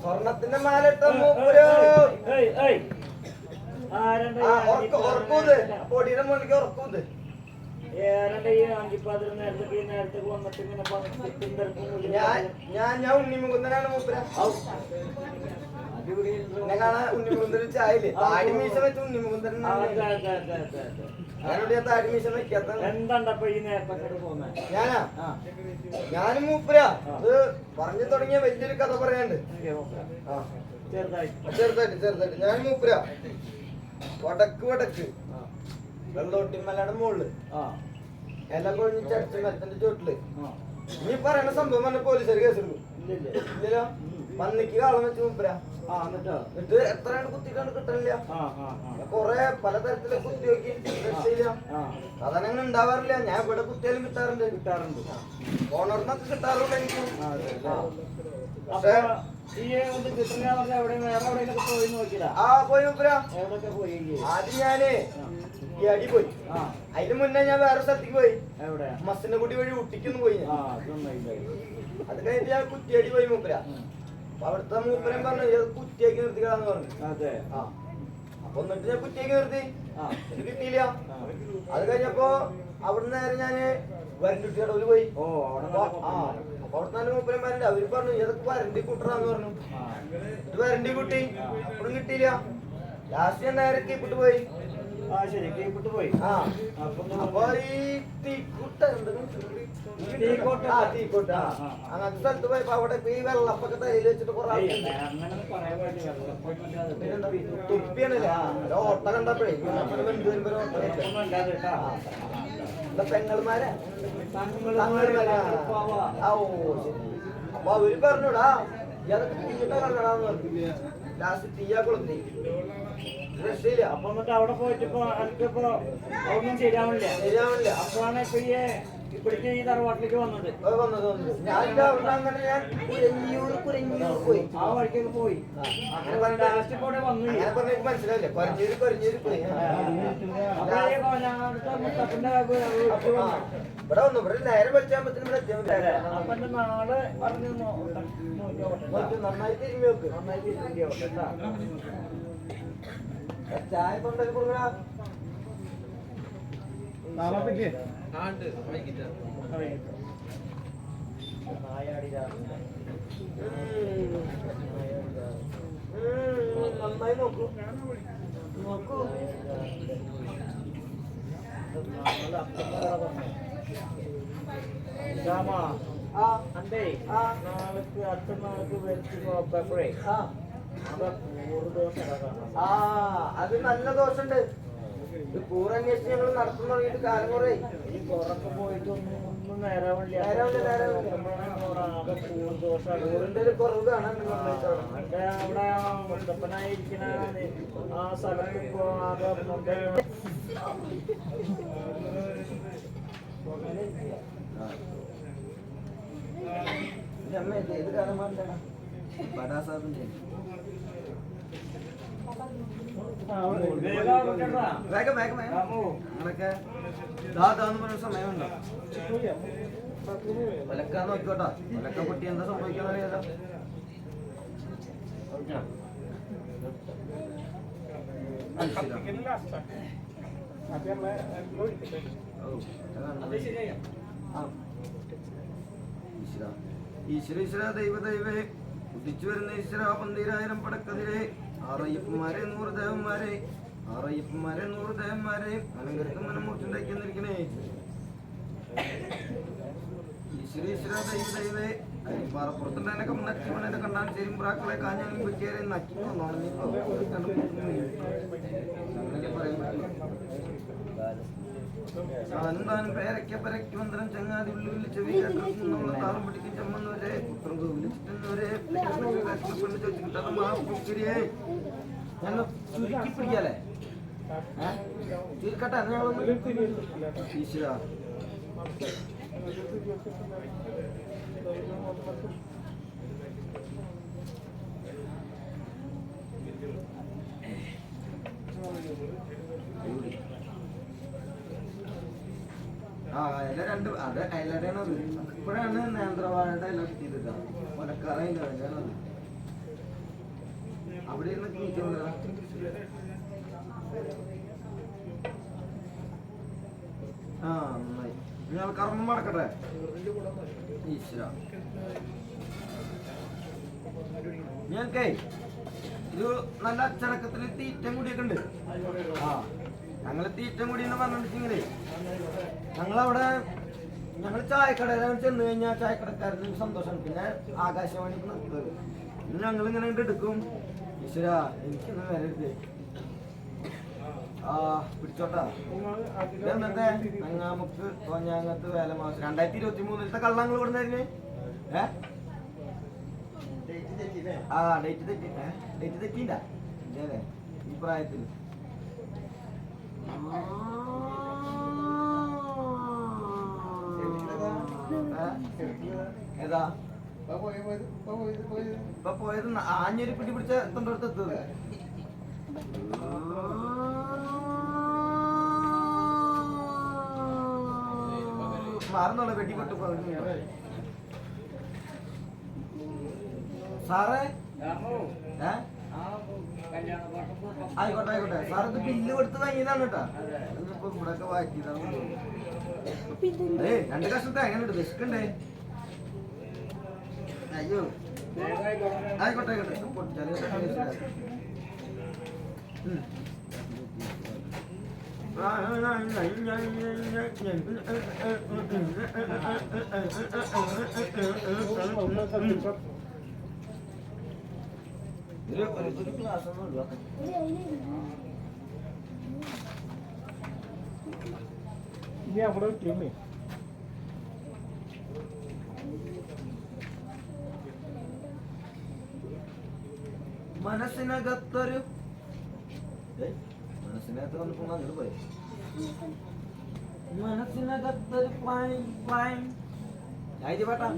സ്വർണത്തിന്റെ മാലട്ട മൂപ്പരോ പൊടിയുടെ മുകളിലേക്ക് ഉറക്കൂത് ഞാൻ ഉണ്ണിമുകുന്ദനാണ് മൂപ്പര. എന്നെ കാണാൻ ഉണ്ണിമുകുന്ദൻ ചായയില്ലേ താടി മീശ വെച്ച് ഉണ്ണിമുകുന്ദൻ ഞാനോട് താടി മീശ വെക്കാത്ത ഞാനാ ഞാനും മൂപ്പര. അത് പറഞ്ഞു തുടങ്ങിയ വലിയൊരു കഥ പറയാണ്ട്. ചെറുതായിട്ട് ഞാൻ മൂപ്പര വടക്ക് വെള്ളോട്ടിമലയുടെ മുകളില് എല്ലാം കൊഴിഞ്ഞിട്ട് അടിച്ച മരത്തിന്റെ ചോട്ടില് ഇനി പറയണ സംഭവം പറഞ്ഞ പോലീസുകാർ കേസെടുക്കും. ഇല്ലല്ലോ പന്നിക്ക് കാളം വെച്ച് മൂപ്പര. എന്നിട്ട് എത്രയാണ് കുത്തിക്കാണ്ട് കിട്ടണില്ല. കൊറേ പലതരത്തില് കുത്തി നോക്കി രക്ഷയില്ല. അതങ്ങനെ ഉണ്ടാവാറില്ല. ഞാൻ ഇവിടെ കുത്തിയാലും കിട്ടാറുണ്ട്. ഓണറിനൊക്കെ കിട്ടാറുണ്ട് എനിക്ക്. പോയി മൂപ്പര. ആദ്യം ഞാന് ഈ അടി പോയി. അതിന് മുന്നേ ഞാൻ വേറെ സ്ഥലത്തേക്ക് പോയി. മസ്സിന്റെ കുട്ടി വഴി ഊട്ടിക്കൊന്ന് പോയി. അത് കഴിഞ്ഞിട്ട് ഞാൻ കുറ്റിയടി പോയി മൂപ്പര. അവിടുത്തെ മൂപ്പരം പറഞ്ഞു കുറ്റിയാക്കി നിർത്തിക്കാന്ന് പറഞ്ഞു. അപ്പൊ എന്നിട്ട് ഞാൻ കുറ്റിയാക്കി നിർത്തി. ഇത് കിട്ടിയില്ല. അത് കഴിഞ്ഞപ്പോ അവിടുന്ന് നേരെ ഞാന് വരണ്ടുട്ടി കടവില് പോയി. അപ്പൊ അവിടെ നല്ല മൂപ്പരം വരണ്ട്. അവര് പറഞ്ഞു ഇതൊക്കെ വരണ്ടി കൂട്ടറാന്ന് പറഞ്ഞു. ഇത് വരണ്ടി കൂട്ടി. അപ്പോഴും കിട്ടിയില്ല. ലാസ്റ്റ് ഞാൻ നേരെ കീപ്പിട്ട് പോയി. അപ്പൊ ഈ തീക്കൂട്ട അങ്ങനത്തെ സ്ഥലത്ത് പോയപ്പോ അവിടെ ഈ വെള്ളപ്പൊക്കെ തലയിൽ വെച്ചിട്ട് കുറെ തുപ്പിയാണല്ലേ ഓട്ട കണ്ടപ്പോഴേ പെങ്ങൾമാരെ അപ്പൊ അവര് പറഞ്ഞൂടാ ഇതൊക്കെ തീയിട്ട കണ്ടടാന്ന് പറഞ്ഞു. ലാസ്റ്റ് തീയാ കൊളുത്തി. രക്ഷയില്ല. അപ്പൊ എന്നിട്ട് അവിടെ പോയിട്ടിപ്പോ എനിക്കിപ്പോ ഒന്നും ശരിയാവണില്ല. അപ്പോഴാണ് ഇപ്പൊ ഈ തറവാട്ടിലേക്ക് വന്നത്. പോയി ആ വഴിക്കൊക്കെ പോയി. ലാസ്റ്റ് കൂടെ വന്നു. മനസ്സിലായില്ലേ ഇവിടെ വന്നു. ഇവിടെ നേരെ വിളിച്ചാകുമ്പത്തിന് ഇവിടെ എത്തിയാൽ അപ്പൊ എന്റെ നാളെ പറഞ്ഞു നന്നായി തിരുമ്പി വെക്ക്. ചായ കൊണ്ടൊക്കെ കൊടുക്കണ നന്നായി നോക്കൂ. అంటే నాలుగు అత్త నాలుగు వెళ్తే അത് നല്ല ദോഷമുണ്ട്. കൂറന്വേഷിച്ച് ഞങ്ങൾ നടത്തുന്ന തുടങ്ങിയിട്ട് കാലം കുറേ ഈ പുറത്ത് പോയിട്ട് ഒന്നും നേരാവില്ല. കുറവ് കാണാൻ അവിടെ മുത്തപ്പനായിരിക്കുന്ന ആ സ്ഥലത്ത് ഇപ്പോ ആകെ ഇത് കാണാൻ വേണ്ടിയാണ് ബഡാ സാഹിബിന്റെ അങ്ങനൊക്കെ പറഞ്ഞ സമയമുണ്ടോ? ഒലക്ക നോക്കിക്കോട്ടോ. ഒലക്ക പൊട്ടി എന്താ സംഭവിക്കാന്ന് അറിയാലോ. ഈശ്വര ദൈവദൈവേ ഉദിച്ചു വരുന്ന ഈശ്വര 12000 പടക്കതിരെ 6 അയ്യപ്പന്മാരെ 100 ദേവന്മാരെ 6 അയ്യപ്പന്മാരെ 100 ദേവന്മാരെ അലങ്കരത്ത് മനമൂർച്ചുണ്ടാക്കി വന്നിരിക്കണേ. ഈശ്വര ദൈവദൈവേ കരിപ്പാറപ്പുറത്തുണ്ടായ കമ്മനച്ചിവനെ കണ്ടാൻ ചെരുമ്പ്രാക്കളെ കാഞ്ഞാലും കുറ്റിയേറെ നക്കി വന്നോളൂ. താനും പേരയ്ക്ക പരയ്ക്ക് മന്ത്രം ചങ്ങാതി ഉള്ളിൽ ചെവി കേട്ടിരുന്നുള്ള താളം പിടിക്കും ചമ്മന്നവരെ പുത്രം വിളിച്ചിട്ടുന്നവരെ പെണ്ണ് ചോദിച്ചിട്ട് മാറിയെ ഞങ്ങൾ ചുരുക്കി പിടിക്കാല്ലേ ചുരുക്കട്ടെ ഈശ്വര. ഇല രണ്ട് അത് ഇലടയാണത്. ഇപ്പോഴാണ് നേന്ത്രവാഴയുടെ ഇല കിട്ടിയത്. ഒലക്കറയില്ല ഇലയാണത്. അവിടെ ഇരുന്ന് നീറ്റ് നന്നായി. നിങ്ങൾ കർമ്മം മടക്കട്ടെ. ഈശ്വര ഞങ്ങൾക്കേ ഒരു നല്ല അച്ചടക്കത്തില് തീറ്റം കൂടിയൊക്കെ ഉണ്ട്. ഞങ്ങള് തീറ്റം കൂടി എന്ന് പറഞ്ഞിട്ടുണ്ടെങ്കിലേ ഞങ്ങളവിടെ ഞങ്ങൾ ചായക്കടയിലാണ് ചെന്ന് കഴിഞ്ഞാൽ ചായക്കടക്കാരന് സന്തോഷം. പിന്നെ ആകാശവാണി നിർത്തുന്നത് ഞങ്ങൾ ഇങ്ങനെ എടുക്കും. ഈശ്വര എനിക്കൊന്ന് വരരുത്. പിടിച്ചോട്ടാ. ഇതെന്നത്തെ അങ്ങാമുക്ക് തോഞ്ഞാങ്ങത്ത് വേല മാസം 2023 കള്ളങ്ങൾ കൊടുന്നായിരുന്നു. ഡേറ്റ് തെറ്റിയില്ല അല്ലേ ഈ പ്രായത്തിൽ? ഏതാ ഇപ്പൊ പോയത്? ആഞ്ഞൊരു പിടി പിടിച്ച തൊണ്ടടുത്ത് എത്തത്. മാറുന്നുള്ള വെട്ടിപ്പെട്ടു സാറേ. ആയിക്കോട്ടെ ആയിക്കോട്ടെ സാർ ഇത് ബില്ല് കൊടുത്ത് വാങ്ങിയതാണ് കേട്ടാ. ഇപ്പൊ ഇവിടെ ഒക്കെ വായിച്ചതാണ്. 2 കഷ്ണത്തെ എങ്ങനെയുണ്ട്? വിശക്കണ്ടേ? അയ്യോ ആയിക്കോട്ടെ ആയിക്കോട്ടെ. ഒരു ക്ലാസ് ഒന്നും ഇനി അവിടെ ടീമേ മനസ്സിനകത്തൊരു മനസ്സിനകത്ത് വന്നപ്പോ അങ്ങോട്ട് പോയി. മനസ്സിനകത്തൊരു പാട്ടാ.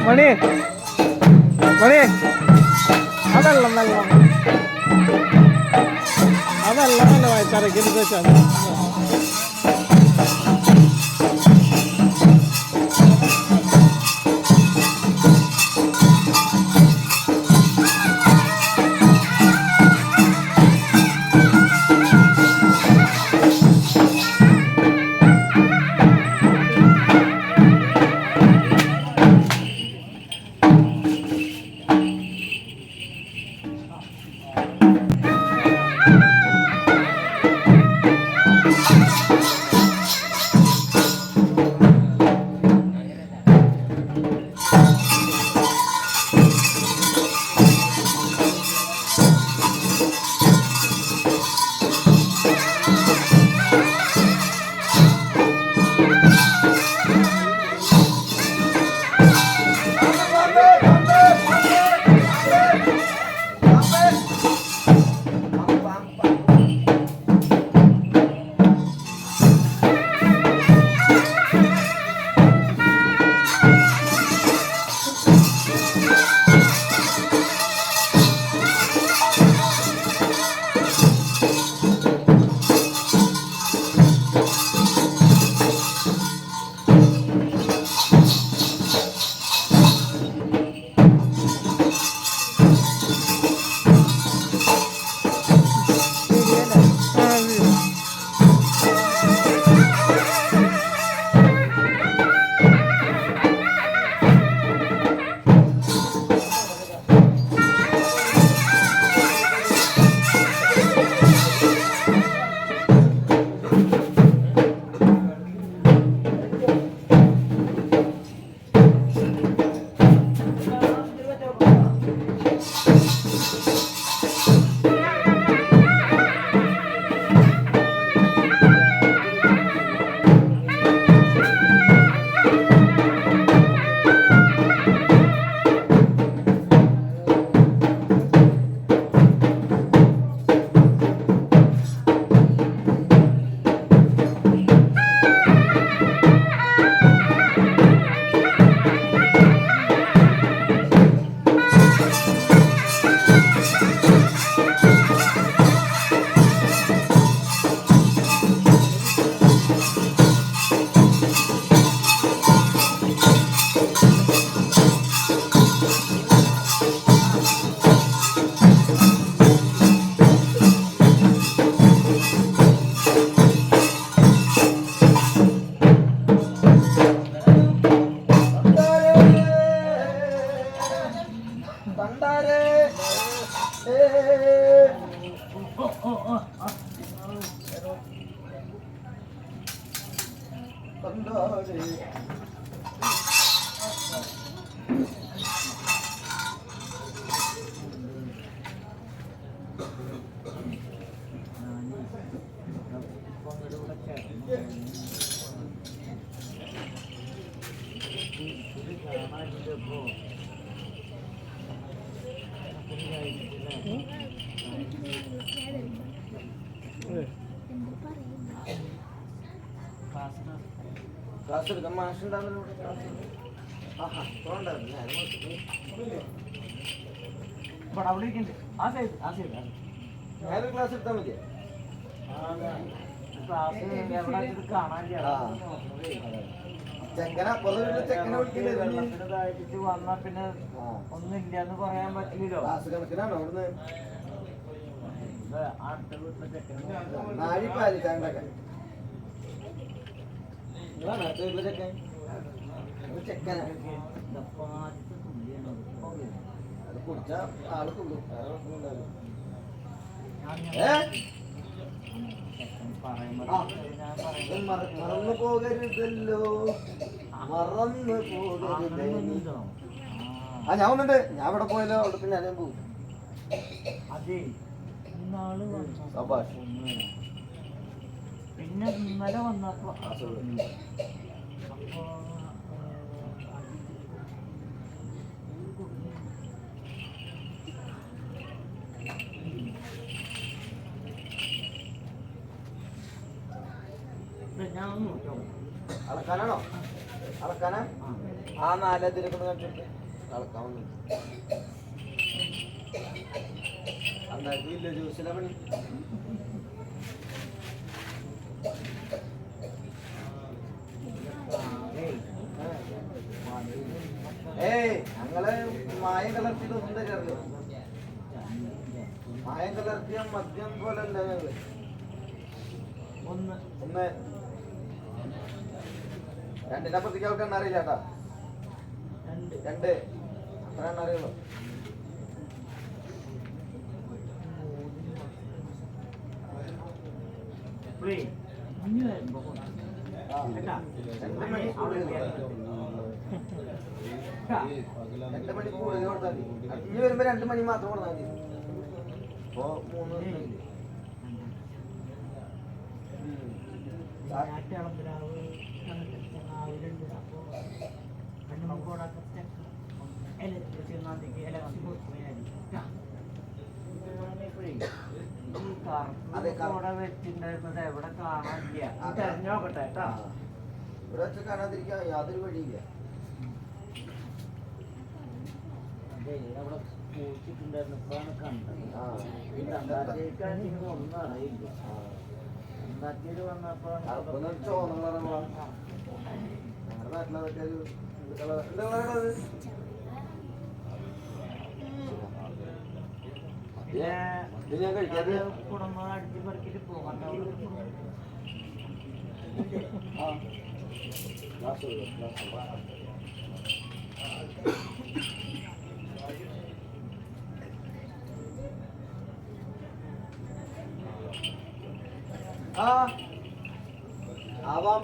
മണി മണി അതല്ല നല്ല അതല്ല നല്ല വായിച്ചാറൊക്കെ എടുത്ത് വെച്ചാൽ ക്ലാസ് എടുക്കാൻ മാഷുണ്ടാവുന്നല്ലോ അവിടെ ഇരിക്കുന്നുണ്ട് ആ സൈഡ് ഞാനൊരു ക്ലാസ് എടുത്താൽ മതിയോ ക്ലാസ് എവിടെ കാണാനില്ല ചെക്കനെ അപ്പുറത്ത് ചെക്കനെ വിളിക്കില്ലേ വെള്ളത്തിന് താഴ്ത്തിട്ട് വന്നാ പിന്നെ ഒന്നുമില്ലെന്ന് പറയാൻ പറ്റില്ലല്ലോ. ക്ലാസ് കണക്കിനാണോ അവിടുന്ന് അടുത്ത വീട്ടിലെ ചെക്കൻ നാഴി പാലിക്കാണ്ടൊക്കെ നിങ്ങളാണ് അടുത്ത വീട്ടിലെ ചെക്കൻ ചെക്കനാ അത് കുടിച്ചാ ആള് തുള്ളു വേറെ കുഴപ്പമൊന്നുമില്ലല്ലോ. മറന്നു പോകരുതല്ലോ മറന്നു പോകരുതല്ലോ. ആ ഞാൻ വന്നിട്ട് ഞാൻ ഇവിടെ പോയാലോ അവിടെ പിന്നെ ഞാൻ പോകും. അതെ ഇന്നാള് സബാഷ്. പിന്നെ ഇന്നലെ വന്നപ്പോ ഞാൻ ഒന്ന് നോക്കാം. അളക്കാനാണോ അളക്കാനാ ആ നാലതിരൊക്കെ കണ്ടിട്ട് അളക്കാൻ വന്നു. അന്നാക്കില്ല ജ്യൂസിലെ പണി ഞങ്ങള് മായം കലർത്തിയിട്ട് ഒന്നും തരാറില്ല. മായം കലർത്തിയ മദ്യം പോലെ അല്ല ഞങ്ങള് ഒന്ന് ഒന്ന് രണ്ടിനെ അപ്പുറത്തേക്ക് അവർക്ക് എണ്ണ അറിയില്ല കേട്ടാ. രണ്ട് അത്ര എണ്ണ അറിയുള്ളൂ. രണ്ട് മണി കൂടുതൽ കൊടുത്താൽ മതി. ഇനി വരുമ്പോ 2 മണി മാത്രം കൊടുത്താൽ മതി. ഇപ്പൊ 3 വെച്ചിട്ടുണ്ടായിരുന്നത് എവിടെ കാണാനില്ല. തെരഞ്ഞോക്കട്ടെ കേട്ടാ. ഇവിടെ വെച്ച് കാണാതിരിക്കാൻ യാതൊരു വഴിയില്ല. അവിടെ പോയിട്ടുണ്ടായിരുന്നു. ഇപ്പോഴാണ് കണ്ടത്. ഒന്നും അറിയില്ല. ഉണ്ടാക്കിയത് വന്നപ്പോ ഞങ്ങളുടെ നാട്ടിലതൊക്കെ ഒരു എന്താ ഞാൻ കഴിക്കാതെ കുടുംബം അടിച്ചു പറിക്കിട്ട് പോകാൻ ആവാം.